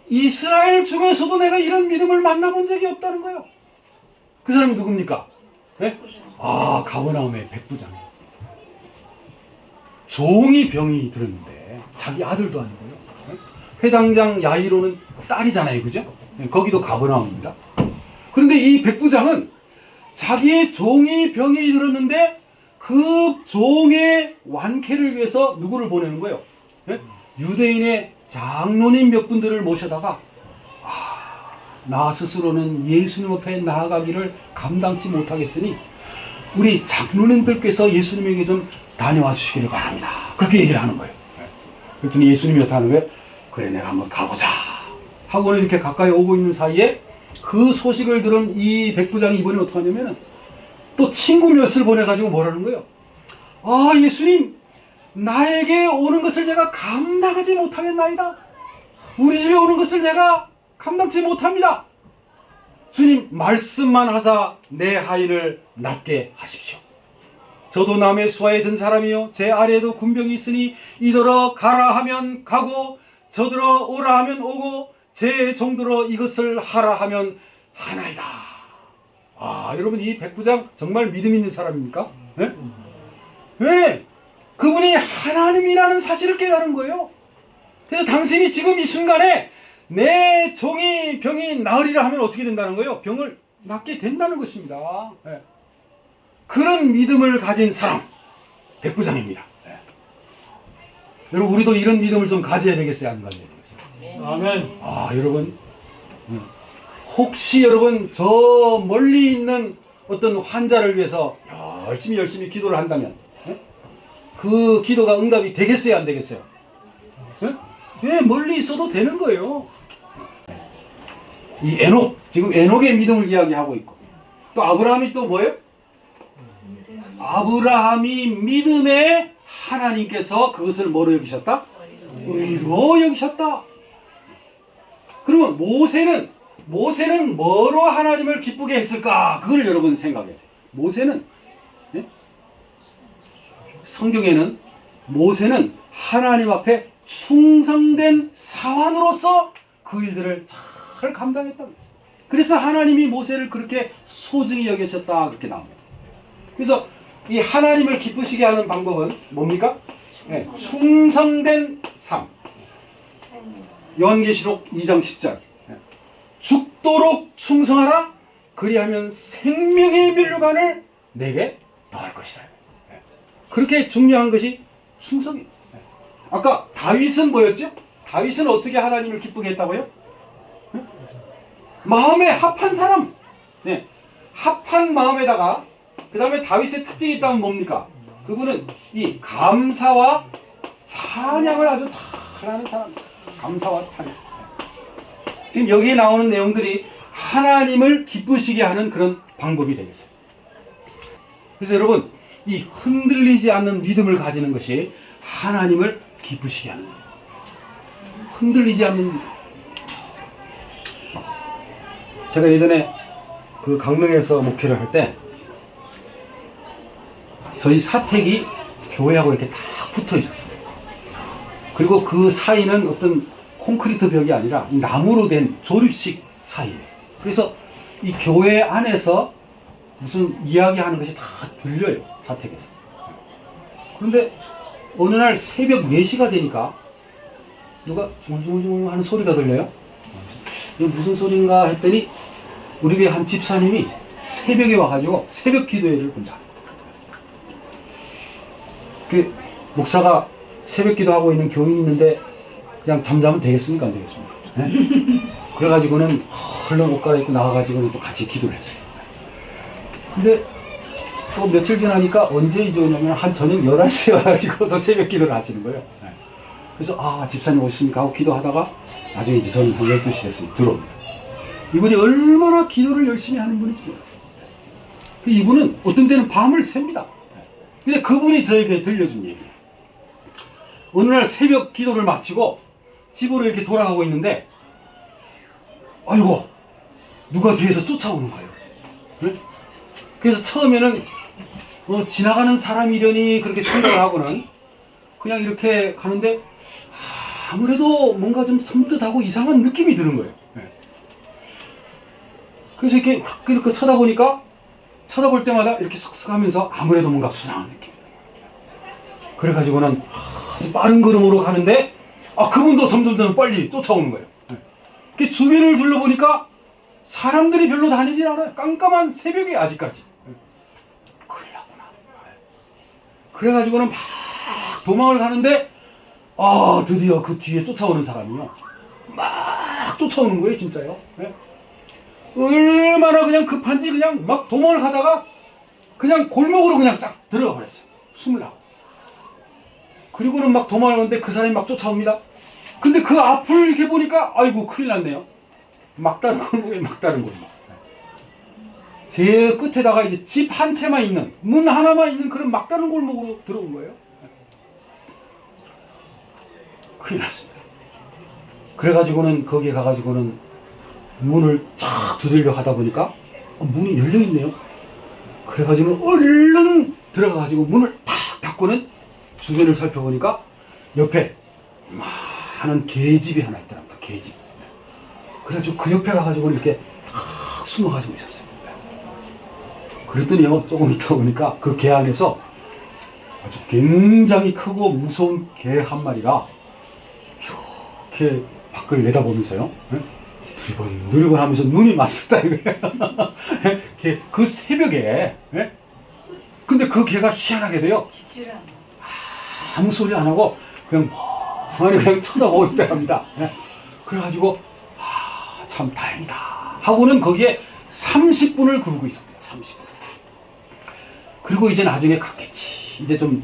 이스라엘 중에서도 내가 이런 믿음을 만나본 적이 없다는 거예요. 그 사람이 누굽니까? 가버나움의 백부장이에요. 종이 병이 들었는데 자기 아들도 아니고요. 회당장 야이로는 딸이잖아요. 그죠? 거기도 가버나움입니다. 그런데 이 백부장은 자기의 종이 병이 들었는데 그 종의 완쾌를 위해서 누구를 보내는 거예요? 유대인의 장로님 몇 분들을 모셔다가 나 스스로는 예수님 앞에 나아가기를 감당치 못하겠으니 우리 장로님들께서 예수님에게 좀 다녀와 주시기를 바랍니다. 그렇게 얘기를 하는 거예요. 그랬더니 예수님이 어떻게 하는 거예요? 그래, 내가 한번 가보자 하고는 이렇게 가까이 오고 있는 사이에 그 소식을 들은 이 백부장이 이번에 어떻게 하냐면은 또 친구 몇을 보내가지고 뭐라는 거예요? 예수님, 나에게 오는 것을 제가 감당하지 못하겠나이다. 우리 집에 오는 것을 제가 감당치 못합니다. 주님, 말씀만 하사 내 하인을 낫게 하십시오. 저도 남의 수하에 든 사람이요, 제 아래에도 군병이 있으니 이더러 가라 하면 가고 저더러 오라 하면 오고 제 종들어 이것을 하라 하면 하나이다. 여러분, 이 백부장 정말 믿음 있는 사람입니까? 네? 그분이 하나님이라는 사실을 깨달은 거예요. 그래서 당신이 지금 이 순간에 내 종이 병이 나으리라 하면 어떻게 된다는 거예요? 병을 낫게 된다는 것입니다. 그런 믿음을 가진 사람, 백부장입니다. 여러분, 우리도 이런 믿음을 좀 가져야 되겠어요? 안 가져야 되겠어요? 아멘. 여러분, 혹시 여러분 저 멀리 있는 어떤 환자를 위해서 열심히 기도를 한다면 그 기도가 응답이 되겠어요? 안 되겠어요? 멀리 있어도 되는 거예요. 이 에녹, 지금 에녹의 믿음을 이야기하고 있고, 또 아브라함이 또 뭐예요? 아브라함이 믿음에 하나님께서 그것을 뭐로 여기셨다? 의로 여기셨다. 그러면 모세는 뭐로 하나님을 기쁘게 했을까? 그걸 여러분 생각해야 돼요. 모세는, 예? 성경에는 모세는 하나님 앞에 충성된 사환으로서 그 일들을 잘 감당했다고 했어요. 그래서 하나님이 모세를 그렇게 소중히 여기셨다 그렇게 나옵니다. 그래서 이 하나님을 기쁘시게 하는 방법은 뭡니까? 네, 충성된 삶. 요한계시록 2장 10절. 죽도록 충성하라. 그리하면 생명의 면류관을 내게 더할 것이라. 그렇게 중요한 것이 충성이에요. 아까 다윗은 뭐였죠? 다윗은 어떻게 하나님을 기쁘게 했다고요? 마음에 합한 사람. 네. 합한 마음에다가 그 다음에 다윗의 특징이 있다면 뭡니까? 그분은 이 감사와 찬양을 아주 잘하는 사람. 감사와 찬양. 지금 여기에 나오는 내용들이 하나님을 기쁘시게 하는 그런 방법이 되겠어요. 그래서 여러분, 이 흔들리지 않는 믿음을 가지는 것이 하나님을 기쁘시게 하는 거예요. 흔들리지 않는 믿음. 제가 예전에 그 강릉에서 목회를 할 때 저희 사택이 교회하고 이렇게 딱 붙어 있었어요. 그리고 그 사이는 어떤 콘크리트 벽이 아니라 나무로 된 조립식 사이예요. 그래서 이 교회 안에서 무슨 이야기하는 것이 다 들려요. 사택에서. 그런데 어느 날 새벽 4시가 되니까 누가 중얼중얼 하는 소리가 들려요. 이게 무슨 소리인가 했더니 우리 교회 한 집사님이 새벽에 와가지고 새벽 기도회를 혼자. 그 목사가 새벽 기도하고 있는 교인이 있는데 그냥 잠자면 되겠습니까? 안 되겠습니까? 네? 그래가지고는 얼른 옷 갈아입고 나와가지고는 또 같이 기도를 했어요. 근데 또 며칠 지나니까 언제 이제 오냐면 한 저녁 11시에 와가지고 또 새벽 기도를 하시는 거예요. 네. 그래서 아, 집사님 오셨습니까? 하고 기도하다가 나중에 이제 저는 한 12시 됐으니 들어옵니다. 이분이 얼마나 기도를 열심히 하는 분인지 몰라요. 그 이분은 어떤 때는 밤을 샙니다. 근데 그분이 저에게 들려준 얘기예요. 어느 날 새벽 기도를 마치고 집으로 이렇게 돌아가고 있는데 아이고 누가 뒤에서 쫓아오는 거예요. 네? 그래서 처음에는 지나가는 사람이려니 그렇게 생각을 하고는 그냥 이렇게 가는데 아무래도 뭔가 좀 섬뜩하고 이상한 느낌이 드는 거예요. 네. 그래서 이렇게 쳐다보니까 쳐다볼 때마다 이렇게 슥슥 하면서 아무래도 뭔가 수상한 느낌. 그래가지고는 아주 빠른 걸음으로 가는데 그분도 점점 빨리 쫓아오는 거예요. 그 주변을 둘러보니까 사람들이 별로 다니질 않아요. 깜깜한 새벽에 아직까지. 큰일 났구나. 그래가지고는 막 도망을 가는데 드디어 그 뒤에 쫓아오는 사람이요. 막 쫓아오는 거예요, 진짜요. 네? 얼마나 그냥 급한지 그냥 막 도망을 하다가 그냥 골목으로 그냥 싹 들어가 버렸어요. 숨을 나고. 그리고는 막 도망을 가는데 그 사람이 막 쫓아옵니다. 근데 그 앞을 이렇게 보니까 아이고 큰일 났네요. 막다른 골목에 막다른 골목. 제 끝에다가 이제 집 한 채만 있는 문 하나만 있는 그런 막다른 골목으로 들어온 거예요. 큰일 났습니다. 그래가지고는 거기에 가가지고는 문을 쫙 두들려 하다 보니까 문이 열려 있네요. 그래가지고 얼른 들어가가지고 문을 탁 닫고는 주변을 살펴보니까 옆에 많은 개집이 하나 있더랍니다. 개집. 그래가지고 그 옆에 가가지고 이렇게 탁 숨어가지고 있었어요. 그랬더니요, 조금 있다 보니까 그 개 안에서 아주 굉장히 크고 무서운 개 한 마리가 이렇게 밖을 내다보면서요, 두리번 하면서 눈이 맞섰다 이거예요. 그 새벽에. 근데 그 개가 희한하게도요, 아무 소리 안 하고 그냥 멍하니 그냥 쳐다보고 있다 합니다. 그래가지고 참 다행이다 하고는 거기에 30분을 그러고 있었대요. 30분. 그리고 이제 나중에 갔겠지. 이제 좀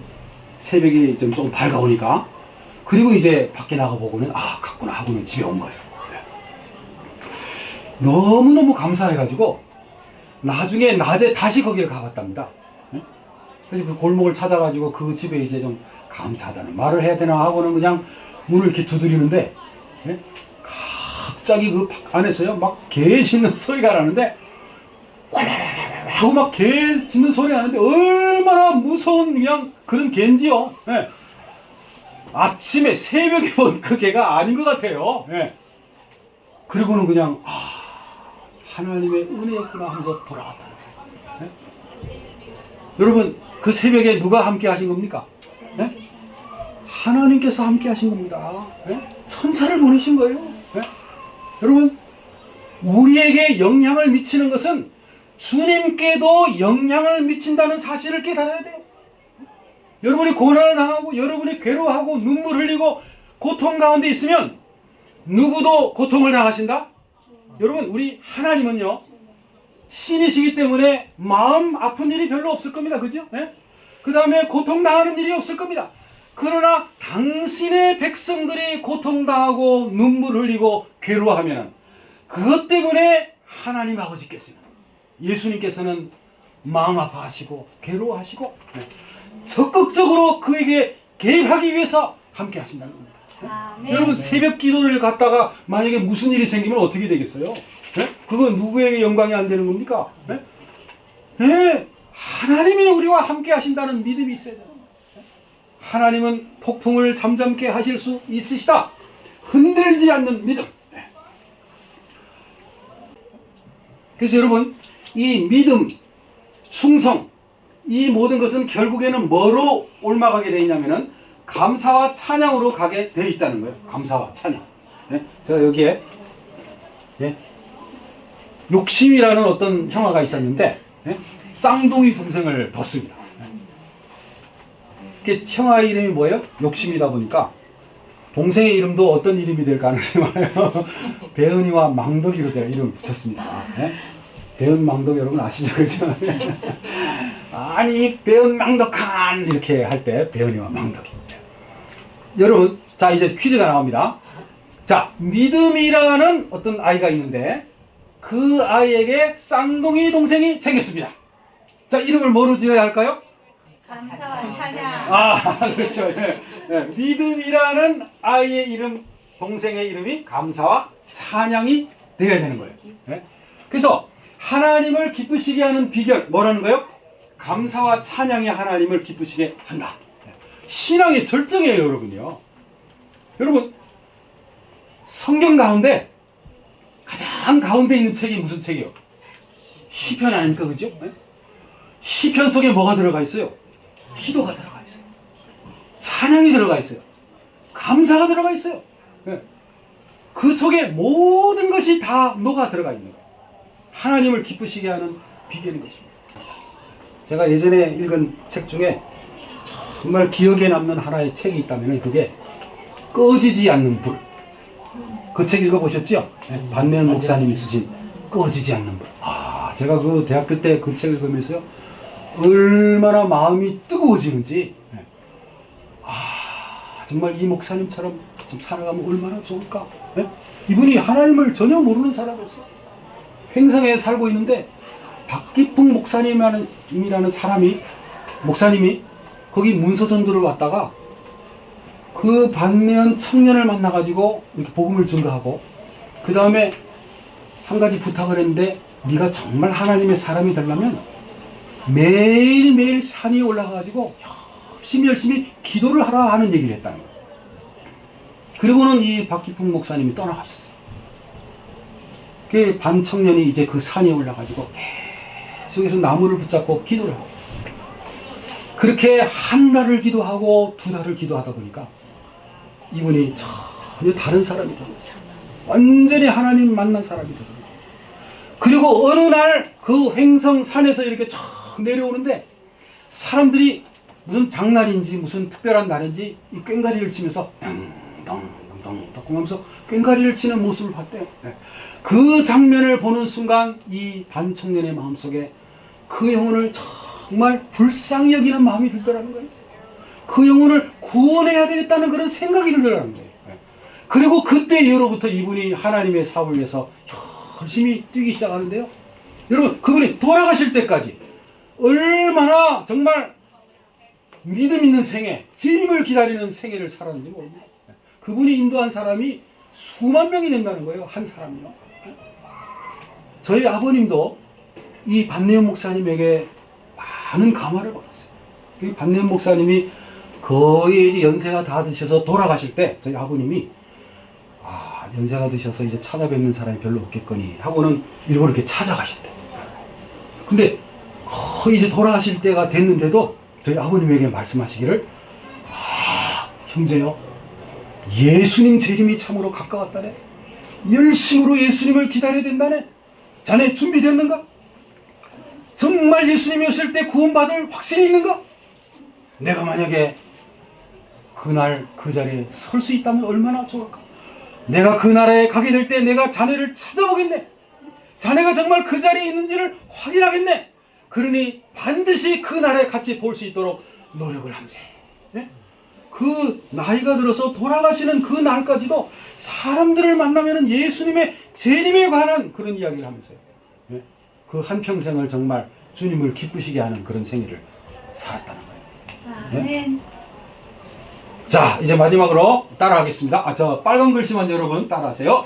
새벽이 좀 밝아오니까. 그리고 이제 밖에 나가보고는 갔구나 하고는 집에 온 거예요. 너무너무 감사해가지고 나중에 낮에 다시 거기를 가봤답니다. 그래서 그 골목을 찾아가지고 그 집에 이제 좀 감사하다는 말을 해야 되나 하고는 그냥 문을 이렇게 두드리는데 갑자기 그 안에서요 막 개 짖는 소리가 나는데 하고 막 개 짖는 소리가 나는데 얼마나 무서운 그냥 그런 개인지요. 예. 아침에 새벽에 본 그 개가 아닌 것 같아요. 예. 그리고는 그냥 하나님의 은혜였구나 하면서 돌아왔다는 거예요. 예? 여러분 그 새벽에 누가 함께 하신 겁니까? 예? 하나님께서 함께 하신 겁니다. 예? 천사를 보내신 거예요. 예? 여러분 우리에게 영향을 미치는 것은 주님께도 영향을 미친다는 사실을 깨달아야 돼요. 여러분이 고난을 당하고 여러분이 괴로워하고 눈물 흘리고 고통 가운데 있으면 누구도 고통을 당하신다? 여러분 우리 하나님은요 신이시기 때문에 마음 아픈 일이 별로 없을 겁니다. 그죠? 예? 그 다음에 고통당하는 일이 없을 겁니다. 그러나 당신의 백성들이 고통당하고 눈물 흘리고 괴로워하면 그것 때문에 하나님 아버지께서는 예수님께서는 마음 아파하시고 괴로워하시고 적극적으로 그에게 개입하기 위해서 함께 하신다는 겁니다. 아멘. 여러분 새벽 기도를 갖다가 만약에 무슨 일이 생기면 어떻게 되겠어요? 그건 누구에게 영광이 안 되는 겁니까? 하나님이 우리와 함께 하신다는 믿음이 있어야 돼요. 하나님은 폭풍을 잠잠케 하실 수 있으시다. 흔들리지 않는 믿음. 그래서 여러분 이 믿음, 충성 이 모든 것은 결국에는 뭐로 옮아가게 되어 있냐면은 감사와 찬양으로 가게 되어 있다는 거예요. 감사와 찬양. 제가 여기에 욕심이라는 어떤 형화가 있었는데 쌍둥이 동생을 뒀습니다. 그 형아 이름이 뭐예요? 욕심이다 보니까 동생의 이름도 어떤 이름이 될 가능성이 많아요. 배은이와 망덕이로 제가 이름을 붙였습니다. 배은 망덕 여러분 아시죠? 그죠? 아니 배은 망덕한 이렇게 할 때 배은이와 망덕이. 여러분 자 이제 퀴즈가 나옵니다. 자 믿음이라는 어떤 아이가 있는데 그 아이에게 쌍둥이 동생이 생겼습니다. 자 이름을 뭐로 지어야 할까요? 감사와 찬양. 그렇죠. 믿음이라는 아이의 이름, 동생의 이름이 감사와 찬양이 되어야 되는 거예요. 그래서 하나님을 기쁘시게 하는 비결 뭐라는 거예요? 감사와 찬양이 하나님을 기쁘시게 한다. 신앙의 절정이에요, 여러분요. 여러분 성경 가운데 가장 가운데 있는 책이 무슨 책이요? 시편 아닙니까, 그죠? 시편 속에 뭐가 들어가 있어요? 기도가 들어가 있어요. 찬양이 들어가 있어요. 감사가 들어가 있어요. 그 속에 모든 것이 다 녹아 들어가 있는 거예요. 하나님을 기쁘시게 하는 비결인 것입니다. 제가 예전에 읽은 책 중에 정말 기억에 남는 하나의 책이 있다면 그게 꺼지지 않는 불. 그 책 읽어보셨죠? 반내은 목사님이 쓰신 꺼지지 않는 불. 제가 그 대학교 때 그 책을 읽으면서요 얼마나 마음이 뜨거워지는지 정말 이 목사님처럼 좀 살아가면 얼마나 좋을까. 이분이 하나님을 전혀 모르는 사람이었어요. 횡성에 살고 있는데 박기풍 목사님이라는 목사님이 거기 문서전도를 왔다가 그 반면 청년을 만나가지고 이렇게 복음을 증거하고 그 다음에 한 가지 부탁을 했는데 네가 정말 하나님의 사람이 되려면 매일매일 산 위에 올라가가지고 열심히 기도를 하라 하는 얘기를 했다는 거예요. 그리고는 이 박기풍 목사님이 떠나가셨어요. 그 반 청년이 이제 그 산에 올라가지고 계속해서 나무를 붙잡고 기도를 하고 그렇게 한 달을 기도하고 두 달을 기도하다 보니까 이분이 전혀 다른 사람이 된 거죠. 완전히 하나님 만난 사람이 된 거예요. 그리고 어느 날 그 횡성산에서 이렇게 쫙 내려오는데 사람들이 무슨 장날인지 무슨 특별한 날인지 이 꽹과리를 치면서 덩덩덩덩 하면서 꽹과리를 치는 모습을 봤대요. 그 장면을 보는 순간 이 반청년의 마음속에 그 영혼을 정말 불쌍히 여기는 마음이 들더라는 거예요. 그 영혼을 구원해야 되겠다는 그런 생각이 들더라는 거예요. 그리고 그때 이후로부터 이분이 하나님의 사업을 위해서 열심히 뛰기 시작하는데요. 여러분 그분이 돌아가실 때까지 얼마나 정말 믿음 있는 생애, 주님을 기다리는 생애를 살았는지 모릅니다. 그분이 인도한 사람이 수만 명이 된다는 거예요. 한 사람이요. 저희 아버님도 이 반내연 목사님에게 많은 감화를 받았어요. 이 반내연 목사님이 거의 이제 연세가 다 드셔서 돌아가실 때 저희 아버님이 연세가 드셔서 이제 찾아뵙는 사람이 별로 없겠거니 하고는 일부러 이렇게 찾아가셨대. 근데 거의 이제 돌아가실 때가 됐는데도 저희 아버님에게 말씀하시기를 형제요, 예수님 재림이 참으로 가까웠다네. 열심으로 예수님을 기다려야 된다네. 자네 준비됐는가? 정말 예수님이 오실 때 구원받을 확신이 있는가? 내가 만약에 그날 그 자리에 설 수 있다면 얼마나 좋을까? 내가 그 나라에 가게 될 때 내가 자네를 찾아보겠네. 자네가 정말 그 자리에 있는지를 확인하겠네. 그러니 반드시 그 나라에 같이 볼 수 있도록 노력을 함세. 예? 그 나이가 들어서 돌아가시는 그 날까지도 사람들을 만나면 예수님의 재림에 관한 그런 이야기를 하면서요. 예? 그 한평생을 정말 주님을 기쁘시게 하는 그런 생애를 살았다는 거예요. 예? 자, 이제 마지막으로 따라하겠습니다. 저 빨간 글씨만 여러분 따라하세요.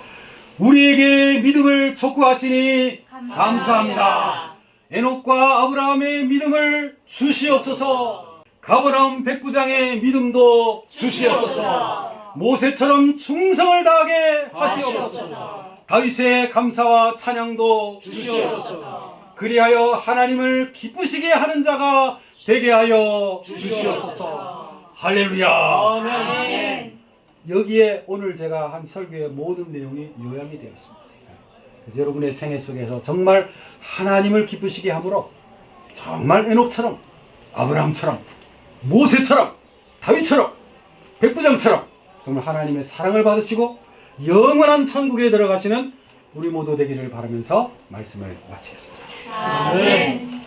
우리에게 믿음을 촉구하시니 감사합니다. 에녹과 아브라함의 믿음을 주시옵소서. 가버나움 백부장의 믿음도 주시옵소서. 모세처럼 충성을 다하게 하시옵소서. 다윗의 감사와 찬양도 주시옵소서. 그리하여 하나님을 기쁘시게 하는 자가 되게 하여 주시옵소서. 할렐루야. 아멘. 여기에 오늘 제가 한 설교의 모든 내용이 요약이 되어 있습니다. 그래서 여러분의 생애 속에서 정말 하나님을 기쁘시게 함으로 정말 에녹처럼, 아브라함처럼, 모세처럼, 다윗처럼, 백부장처럼 정말 하나님의 사랑을 받으시고 영원한 천국에 들어가시는 우리 모두 되기를 바라면서 말씀을 마치겠습니다. 아멘.